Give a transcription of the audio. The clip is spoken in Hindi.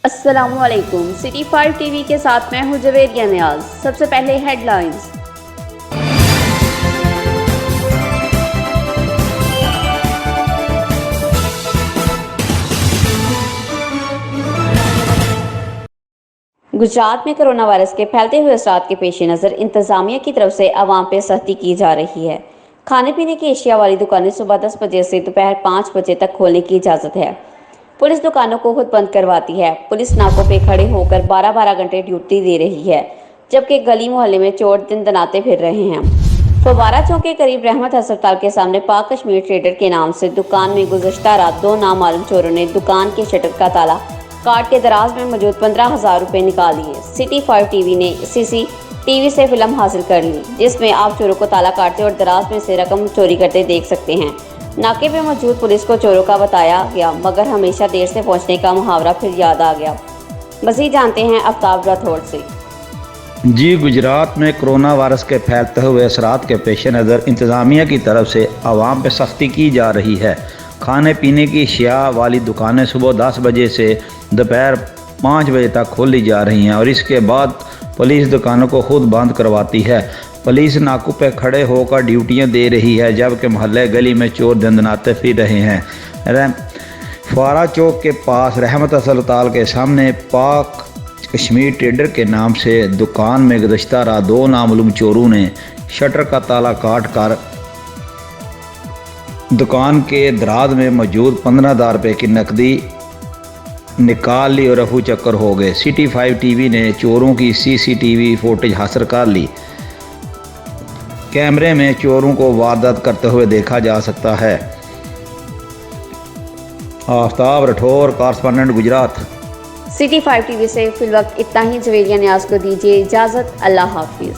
अस्सलामुअलैकुम। सिटी 5 टीवी के साथ मैं हूं जवेरिया नियाज। सबसे पहले हेडलाइंस। गुजरात में कोरोना वायरस के फैलते हुए असरात के पेश नज़र इंतजामिया की तरफ से आवाम पे सख्ती की जा रही है। खाने पीने की एशिया वाली दुकानें सुबह 10 बजे से दोपहर 5 बजे तक खोलने की इजाज़त है। पुलिस दुकानों को खुद बंद करवाती है। पुलिस नाकों पे खड़े होकर 12-12 घंटे ड्यूटी दे रही है, जबकि गली मोहल्ले में चोर दिन दनाते फिर रहे हैं। फवारा चौक के करीब रहमत अस्पताल के सामने पाक कश्मीर ट्रेडर के नाम से दुकान में गुज़श्ता रात 2 नामालूम चोरों ने दुकान के शटर का ताला काट के दराज में मौजूद 15,000 रुपये निकाल लिए। सिटी 5 टीवी ने CCTV से फिल्म हासिल कर ली, जिसमें आप चोरों को ताला काटते और दराज में से रकम चोरी करते देख सकते हैं। नाके पे मौजूद पुलिस को चोरों का बताया गया, मगर हमेशा देर से पहुंचने का मुहावरा फिर याद आ गया। मज़ीद जानते हैं आफ्ताब राठौड़ से। जी, गुजरात में कोरोना वायरस के फैलते हुए असरात के पेश नज़र इंतज़ामिया की तरफ से आवाम पर सख्ती की जा रही है। खाने पीने की अशिया वाली दुकानें सुबह 10 बजे से दोपहर 5 बजे तक खोली जा रही हैं और इसके बाद पुलिस दुकानों को खुद बंद करवाती है। पुलिस नाकों पर खड़े होकर ड्यूटियां दे रही है, जबकि मोहल्ले गली में चोर दंदनाते फिर रहे हैं। फवारा चौक के पास रहमत अस्पताल के सामने पाक कश्मीर ट्रेडर के नाम से दुकान में गुज़श्ता रात 2 नामालूम चोरों ने शटर का ताला काट कर दुकान के दराज में मौजूद 15,000 रुपये की नकदी निकाल ली और रफू चक्कर हो गए। सिटी 5 टीवी ने चोरों की CCTV फुटेज हासिल कर ली। कैमरे में चोरों को वारदात करते हुए देखा जा सकता है। Aftab Rathore, correspondent Gujarat. City 5 TV से फिलवक्त इतना ही। जवेरिया नियाज को दीजिए इजाज़त। अल्लाह हाफिज़।